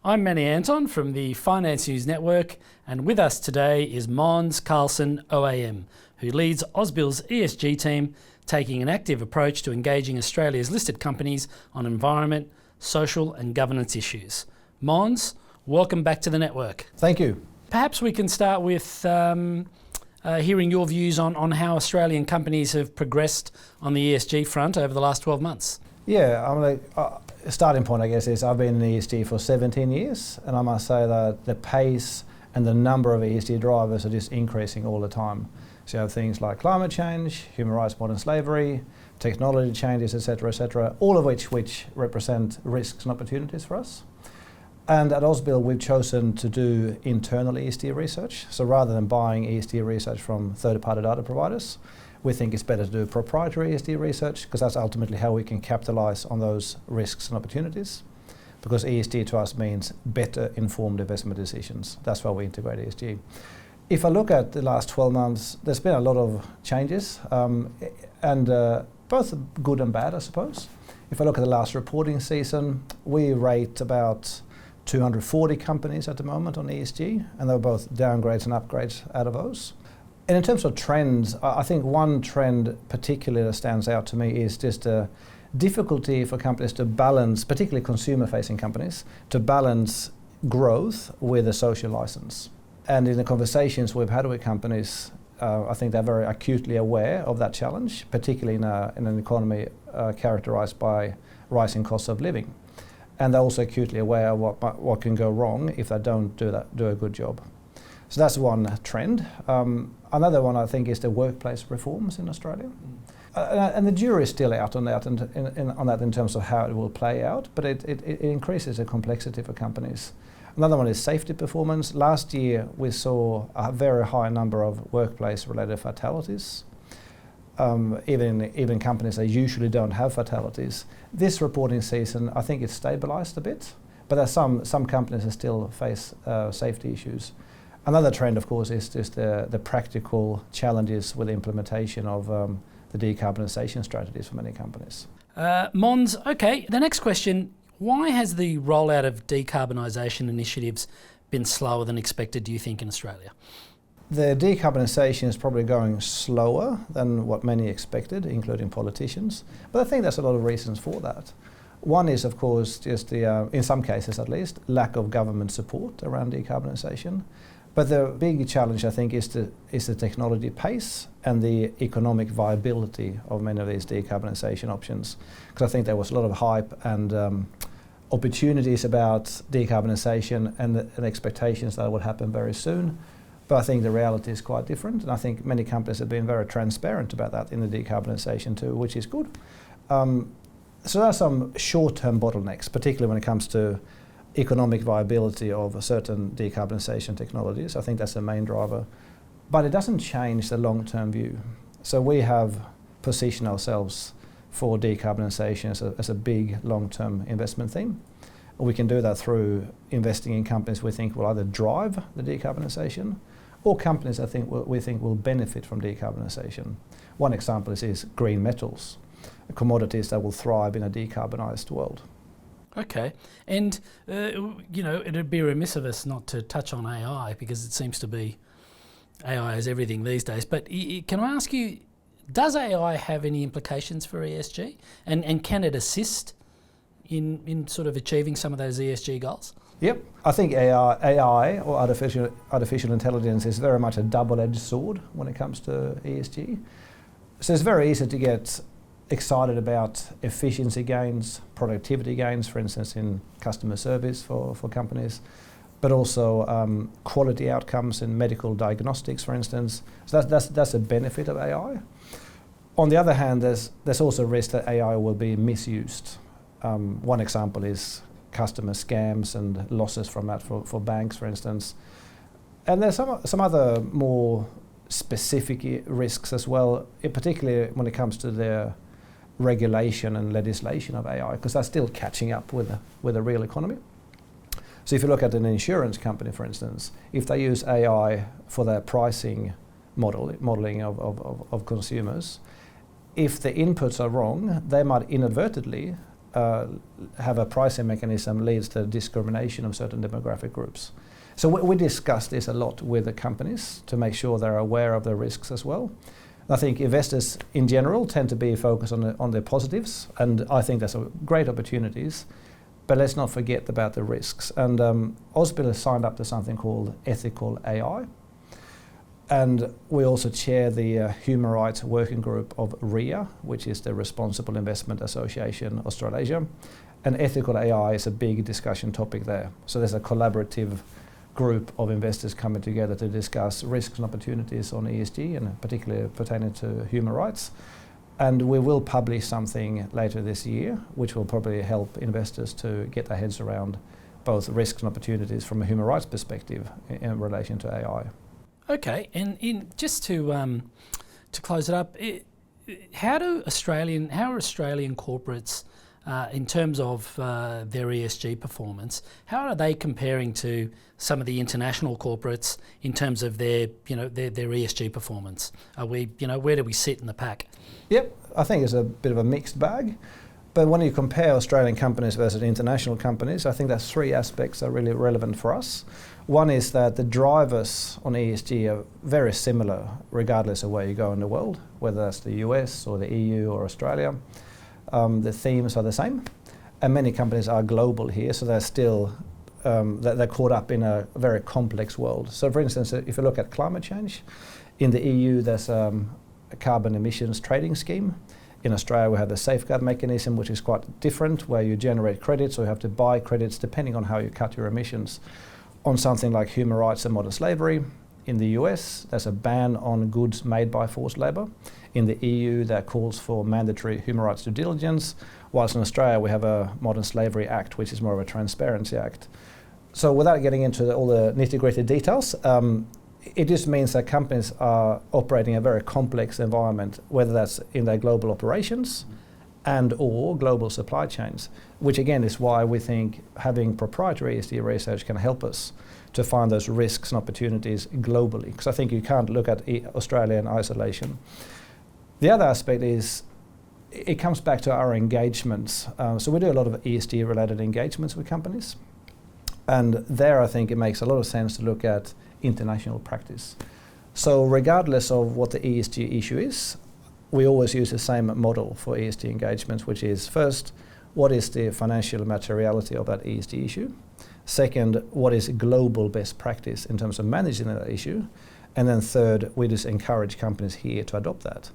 I'm Manny Anton from the Finance News Network, and with us today is Måns Carlsson OAM, who leads Ausbil's ESG team, taking an active approach to engaging Australia's listed companies on environment, social and governance issues. Måns, welcome back to the network. Thank you. Perhaps we can start with hearing your views on how Australian companies have progressed on the ESG front over the last 12 months. Yeah, starting point, I guess, is I've been in ESG for 17 years, and I must say that the pace and the number of ESG drivers are just increasing all the time. So you have things like climate change, human rights, modern slavery, technology changes, etc., all of which represent risks and opportunities for us. And at Ausbil, we've chosen to do internal ESG research. So rather than buying ESG research from third-party data providers, we think it's better to do proprietary ESG research, because that's ultimately how we can capitalize on those risks and opportunities. Because ESG to us means better informed investment decisions. That's why we integrate ESG. If I look at the last 12 months, there's been a lot of changes, and both good and bad, I suppose. If I look at the last reporting season, we rate about 240 companies at the moment on ESG, and there were both downgrades and upgrades out of those. And in terms of trends, I think one trend particularly that stands out to me is just a difficulty for companies to balance, particularly consumer-facing companies, to balance growth with a social license. And in the conversations we've had with companies, I think they're very acutely aware of that challenge, particularly in an economy characterized by rising costs of living. And they're also acutely aware of what can go wrong if they don't do a good job. So that's one trend. Another one, I think, is the workplace reforms in Australia. And the jury is still out on that, in terms of how it will play out, but it increases the complexity for companies. Another one is safety performance. Last year, we saw a very high number of workplace-related fatalities. Even companies that usually don't have fatalities. This reporting season, I think it's stabilized a bit, but there's some companies that still face safety issues. Another trend, of course, is just the practical challenges with the implementation of the decarbonisation strategies for many companies. Måns, okay, the next question, why has the rollout of decarbonisation initiatives been slower than expected, do you think, in Australia? The decarbonisation is probably going slower than what many expected, including politicians. But I think there's a lot of reasons for that. One is, of course, just the, in some cases at least, lack of government support around decarbonisation. But the big challenge, I think, is the technology pace and the economic viability of many of these decarbonisation options. Because I think there was a lot of hype and opportunities about decarbonisation and expectations that it would happen very soon. But I think the reality is quite different, and I think many companies have been very transparent about that in the decarbonisation too, which is good. So there are some short-term bottlenecks, particularly when it comes to economic viability of certain decarbonisation technologies. I think that's the main driver. But it doesn't change the long-term view. So we have positioned ourselves for decarbonisation as a big long-term investment theme. We can do that through investing in companies we think will either drive the decarbonisation or companies we think will benefit from decarbonisation. One example is green metals, commodities that will thrive in a decarbonised world. Okay, and it'd be remiss of us not to touch on AI, because it seems to be AI is everything these days. But can I ask you, does AI have any implications for ESG, and can it assist in sort of achieving some of those ESG goals? Yep, I think AI or artificial intelligence is very much a double-edged sword when it comes to ESG. So it's very easy to get excited about efficiency gains, productivity gains, for instance, in customer service for companies, but also quality outcomes in medical diagnostics, for instance. So that's a benefit of AI. On the other hand, there's also risk that AI will be misused. One example is customer scams and losses from that for banks, for instance. And there's some other more specific risks as well, particularly when it comes to the regulation and legislation of AI, because that's still catching up with the real economy. So if you look at an insurance company, for instance, if they use AI for their pricing modeling of consumers, if the inputs are wrong, they might inadvertently have a pricing mechanism leads to discrimination of certain demographic groups. So we discuss this a lot with the companies to make sure they're aware of the risks as well. I think investors in general tend to be focused on the positives, and I think there's great opportunities, but let's not forget about the risks. And Ausbil has signed up to something called Ethical AI, and we also chair the Human Rights Working Group of RIA, which is the Responsible Investment Association Australasia, and Ethical AI is a big discussion topic there. So there's a collaborative group of investors coming together to discuss risks and opportunities on ESG, and particularly pertaining to human rights. And we will publish something later this year, which will probably help investors to get their heads around both risks and opportunities from a human rights perspective in relation to AI. Okay, and just to close it up, how are Australian corporates, in terms of their ESG performance, how are they comparing to some of the international corporates in terms of their ESG performance? Are we, where do we sit in the pack? Yep, I think it's a bit of a mixed bag. But when you compare Australian companies versus international companies, I think there's three aspects that are really relevant for us. One is that the drivers on ESG are very similar regardless of where you go in the world, whether that's the US or the EU or Australia. The themes are the same, and many companies are global here, so they're still they're caught up in a very complex world. So for instance, if you look at climate change, in the EU there's a carbon emissions trading scheme. In Australia we have the safeguard mechanism, which is quite different, where you generate credits, or you have to buy credits depending on how you cut your emissions. On something like human rights and modern slavery, in the US there's a ban on goods made by forced labour. In the EU there are calls for mandatory human rights due diligence, whilst in Australia we have a Modern Slavery Act, which is more of a transparency act. So without getting into all the nitty-gritty details, it just means that companies are operating in a very complex environment, whether that's in their global operations and or global supply chains, which again is why we think having proprietary ESG research can help us to find those risks and opportunities globally, because I think you can't look at Australia in isolation. The other aspect is it comes back to our engagements. So we do a lot of ESG related engagements with companies, and there I think it makes a lot of sense to look at international practice. So regardless of what the ESG issue is, we always use the same model for ESG engagements, which is first, what is the financial materiality of that ESG issue? Second, what is global best practice in terms of managing that issue? And then third, we just encourage companies here to adopt that.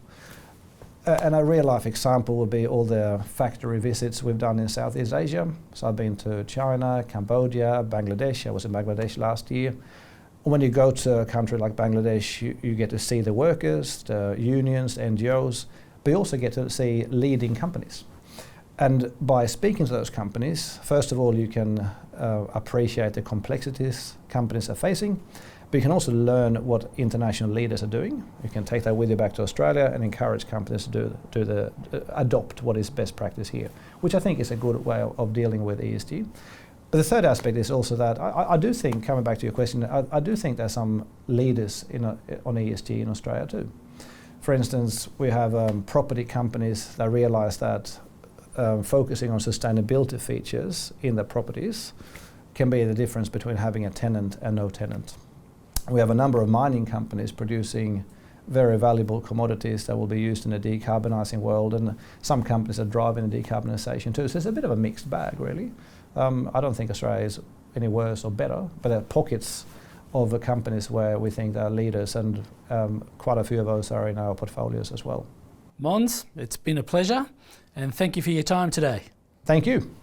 And a real life example would be all the factory visits we've done in Southeast Asia. So I've been to China, Cambodia, Bangladesh. I was in Bangladesh last year. When you go to a country like Bangladesh, you get to see the workers, the unions, the NGOs, but you also get to see leading companies. And by speaking to those companies, first of all, you can appreciate the complexities companies are facing, but you can also learn what international leaders are doing. You can take that with you back to Australia and encourage companies to adopt what is best practice here, which I think is a good way of dealing with ESG. But the third aspect is also that I do think, coming back to your question, I do think there's some leaders on ESG in Australia too. For instance, we have property companies that realise that focusing on sustainability features in their properties can be the difference between having a tenant and no tenant. We have a number of mining companies producing very valuable commodities that will be used in a decarbonising world, and some companies are driving the decarbonisation too. So it's a bit of a mixed bag, really. I don't think Australia is any worse or better, but there are pockets of companies where we think they're leaders, and quite a few of those are in our portfolios as well. Måns, it's been a pleasure, and thank you for your time today. Thank you.